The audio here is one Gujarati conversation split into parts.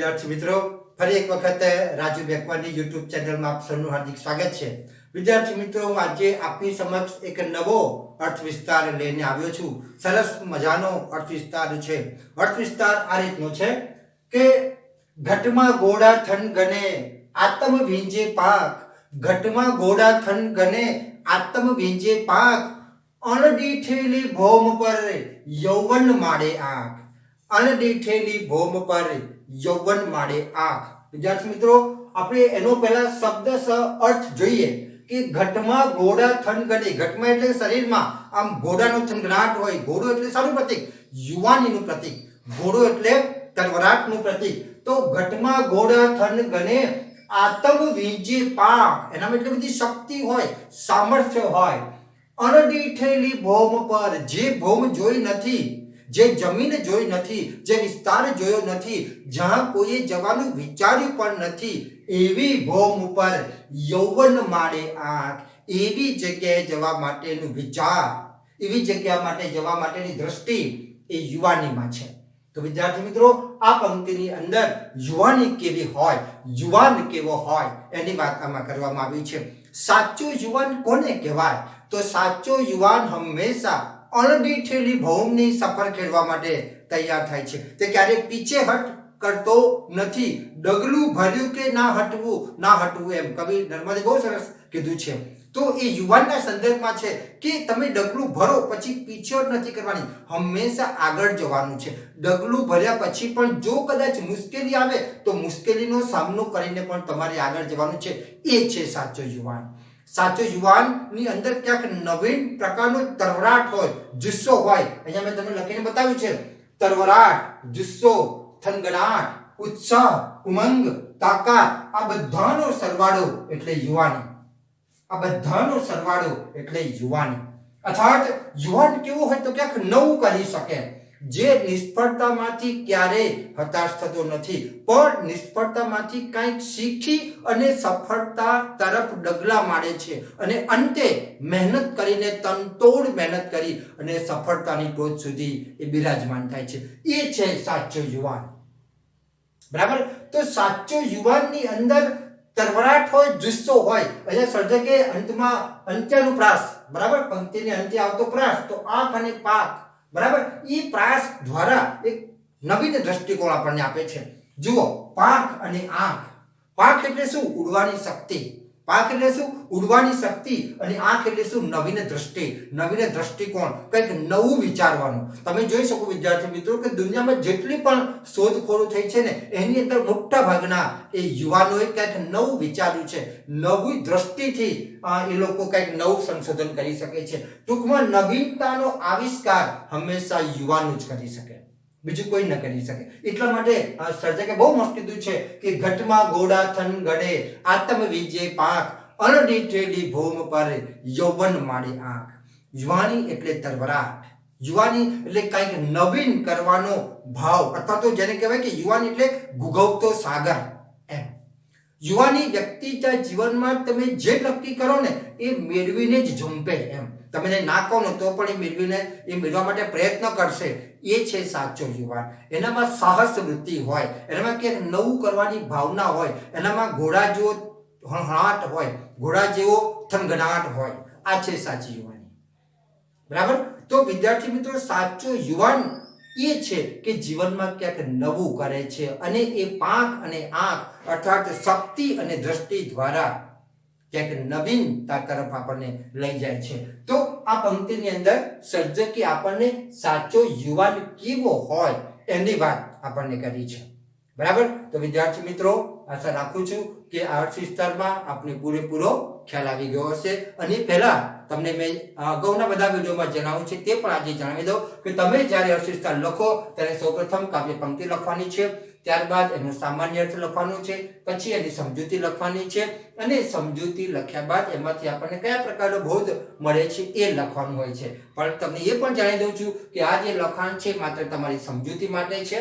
વિદ્યાર્થી મિત્રો, ફરી એક વખત રાજુ બેકવાની યુટ્યુબ ચેનલમાં આપ સૌનું હાર્દિક સ્વાગત છે. વિદ્યાર્થી મિત્રો, હું આજે આપની સમક્ષ એક નવો અર્થ વિસ્તાર લઈને આવ્યો છું. સરસ મજાનો અર્થ વિસ્તાર છે. અર્થ વિસ્તાર આ રીતનો છે કે ઘટમાં ગોળા થન ગને આત્મ વિંજે પાક, ઘટમાં ગોળા થન ગને આત્મ વિંજે પાક, અણદીઠેલી ભોમ પર યૌવન માડે આંખ, અણદીઠેલી ભોમ પર યૌવન માડે આંખ. વિદ્યાર્થી મિત્રો, આપણે એનો પહેલા શબ્દ અર્થ જોઈએ કે ઘટમાં ગોળા થન ગને. ઘટમાં એટલે શરીરમાં આમ ઘોડાનો થનગનાટ હોય. ઘોડો એટલે સારું પ્રતીક, યુવાનીનું પ્રતીક. ઘોડો એટલે તરવરાટનું પ્રતીક. તો ઘટમાં ગોળા થન ગને આત્મ વિંજે પાક, એનામાં એટલી બધી શક્તિ હોય, સામર્થ્ય હોય. અણદીઠેલી ભોમ પર, જે ભોમ જોઈ નથી, જે જમીન જોઈ નથી, જે વિસ્તાર જોયો નથી, જ્યાં કોઈએ જવાનું વિચાર્યું પણ નથી, એવી ભોમ ઉપર યૌવન માડે આંખ, એવી જગ્યાએ જવા માટેનું વિચાર, એવી જગ્યા માટે જવા માટેની દ્રષ્ટિ એ યુવાનીમાં છે. તો વિદ્યાર્થી મિત્રો, આ પંક્તિની અંદર યુવાની કેવી હોય, યુવાન કેવો હોય, એની વાત આમાં કરવામાં આવી છે. સાચો યુવાન કોને કહેવાય? તો સાચો યુવાન હંમેશા અણદીઠેલી ભૌમની સફર ખેડવા માટે તૈયાર થાય છે. તે ક્યારેક પીછેહટ કરતો નથી. ડગલું ભર્યું કે ના હટવું એમ કવિ નર્મદે બહુ સરસ કીધું છે. તો એ યુવાનના સંદર્ભમાં છે કે તમે ડગલું ભરો પછી પીછેહટ નથી કરવાની, હંમેશા આગળ જવાનું છે. ડગલું ભર્યા પછી પણ જો કદાચ મુશ્કેલી આવે તો મુશ્કેલીનો સામનો કરીને પણ તમારે આગળ જવાનું છે. એ છે સાચો યુવાન. સાચો યુવાનની અંદર ક્યાંક નવીન પ્રકારનો તરવરાટ હોય, જુસ્સો હોય. અહીંયા મેં તમને લખીને બતાવ્યું છે. તરવરાટ, જુસ્સો, થનગનાટ, ઉત્સાહ, ઉમંગ, તાકાત, આ બધાનો સરવાળો એટલે યુવાની. આ બધાનો સરવાળો એટલે યુવાની. અર્થાત યુવાન કેવો હોય તો ક્યાંક નવું કરી શકે, જે નિષ્ફળતામાંથી ક્યારેય હતાશ થતો નથી, પણ નિષ્ફળતામાંથી કંઈક શીખી અને સફળતા તરફ ડગલા માંડે છે, અને અંતે મહેનત કરીને, તનતોડ મહેનત કરી અને સફળતાની ટોચ સુધી એ બિરાજમાન થાય છે. એ છે સાચો યુવાન. બરાબર? તો સાચો યુવાનની અંદર તરવરાટ હોય, જુસ્સો હોય. અહીંયા સર્જકે અંતમાં અંત્યાનુપ્રાસ, બરાબર, પંક્તિની અંતે આવતો પ્રાસ, તો આંખ અને પાક, બરાબર, એ પ્રાસ દ્વારા એક નવીન દ્રષ્ટિકોણ આપણને આપે છે. જુઓ, પાંખ અને આંખ. પાંખ એટલે શું? ઉડવાની શક્તિ. પાંખ એટલે શું? ઉડવાની શક્તિ. અને આંખ એટલે શું? નવીન દ્રષ્ટિ, નવીન દ્રષ્ટિકોણ, કંઈક નવું વિચારવાનું. તમે જોઈ શકો વિદ્યાર્થી મિત્રો કે દુનિયામાં જેટલી પણ શોધખોળો થઈ છે ને, એની અંદર મોટા ભાગના એ યુવાનોએ કંઈક નવું વિચાર્યું છે. નવી દ્રષ્ટિથી એ લોકો કંઈક નવું સંશોધન કરી શકે છે. ટૂંકમાં નવીનતાનો આવિષ્કાર હંમેશા યુવાનો જ કરી શકે, બીજું કોઈ ન કરી શકે. એટલા માટે સર્જકે બહુ મસ્ત કીધું છે કે ઘટમાં ગોળા થન ગડે આત્મ વિજય પાક, અણદીઠેલી ભૂમ પર યૌવન માડે આંખ. યુવાની એટલે તરવરાટ, યુવાની એટલે કંઈક નવીન કરવાનો ભાવ, અથવા તો જેને કહેવાય કે યુવાની એટલે ગુગવતો સાગર એમ. યુવાની વ્યક્તિના જીવનમાં તમે જે નક્કી કરો ને એ મેળવીને જ ઝૂંપે એમ. તમે ના કહો ને તો પણ એ મેળવવા માટે પ્રયત્ન કરશે. એ છે સાચો યુવાન. એનામાં સાહસ વૃત્તિ હોય, એનામાં ક્યાંક નવું કરવાની ભાવના હોય, એનામાં ઘોડા જેવો હળહળાટ હોય, ઘોડા જેવો થનગનાટ હોય. આ છે સાચી યુવાની. બરાબર? તો વિદ્યાર્થી મિત્રો, સાચો યુવાન એ છે કે જીવનમાં ક્યાંક નવું કરે છે, અને એ પાંખ અને આંખ અર્થાત શક્તિ અને દ્રષ્ટિ દ્વારા ક્યાંક નવીનતા તરફ આપણને લઈ જાય છે. તો આ પંક્તિની અંદર સર્જકે આપણને સાચો યુવાન કેવો હોય એની વાત આપણને કરી છે. બરાબર? તો વિદ્યાર્થી મિત્રો, આશા રાખું છું કે આ અર્થ વિસ્તારમાં આપને પૂરેપૂરો ખ્યાલ આવી ગયો હશે. અને પહેલા તમને મેં અગાઉના બધા વિડીયોમાં જણાવ્યું છે તે પણ આજે જણાવી દઉં કે તમે જ્યારે અર્થ વિસ્તાર લખો ત્યારે સૌપ્રથમ કાવ્ય પંક્તિ લખવાની છે, ત્યારબાદ એનો સામાન્ય અર્થ લખવાનો છે, પછી એની સમજૂતી લખવાની છે, અને સમજૂતી લખ્યા બાદ એમાંથી આપણને કયા પ્રકારનો બોધ મળે છે એ લખવાનું હોય છે. પણ તમને એ પણ જણાવી દઉં છું કે આ જે લખાણ છે માત્ર તમારી સમજૂતી માટે છે,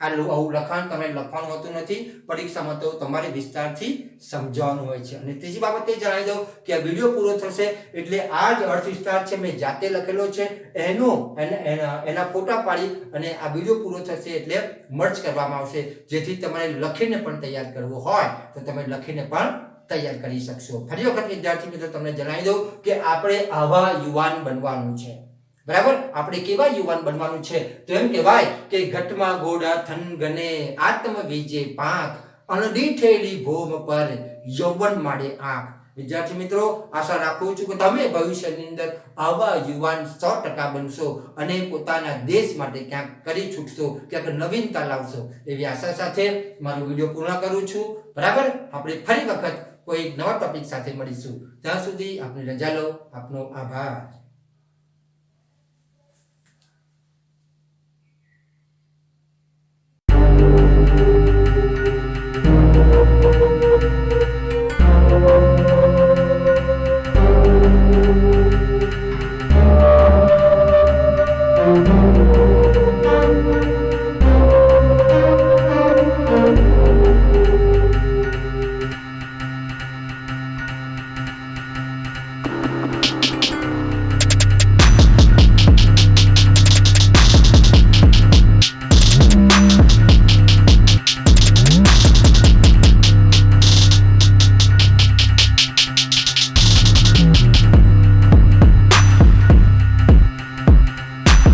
આવું લખાણ તમારે લખવાનું હોતું નથી. પરીક્ષામાં તો તમારે વિસ્તારથી સમજાવવાનું હોય છે. અને ત્રીજી બાબત એ જણાવી દઉં કે આ વિડીયો પૂરો થશે એટલે આ જ અર્થ વિસ્તાર છે મેં જાતે લખેલો છે એના ફોટા પાડી અને આ વિડીયો પૂરો થશે એટલે મર્જ કરવામાં આવશે, જેથી તમારે લખીને પણ તૈયાર કરવો હોય તો તમે લખીને પણ તૈયાર કરી શકશો. ફરી વખત વિદ્યાર્થી મિત્રો તમને જણાવી દઉં કે આપણે આવા યુવાન બનવાનું છે. બરાબર, આપણે કેવા યુવાન બનવાનું છે? તો એમ કહેવાય કે ઘટમાં ગોડા થન ગને આત્મ વીજે પાંખ અણદીઠેલી ભૂમ પર યૌવન માડે આંખ. વિદ્યાર્થી મિત્રો, આશા રાખું છું કે તમે ભવિષ્યની અંદર આવા યુવાન 100% બનશો અને પોતાના દેશ માટે ક્યાંક કરી છૂટશો, ક્યાંક નવીનતા લાવશો એવી આશા સાથે મારો વિડીયો પૂર્ણ કરું છું. બરાબર, આપણે ફરી વખત કોઈ નવા ટોપિક સાથે મળીશું. ત્યાં સુધી આપની રજા લો. આપનો આભાર.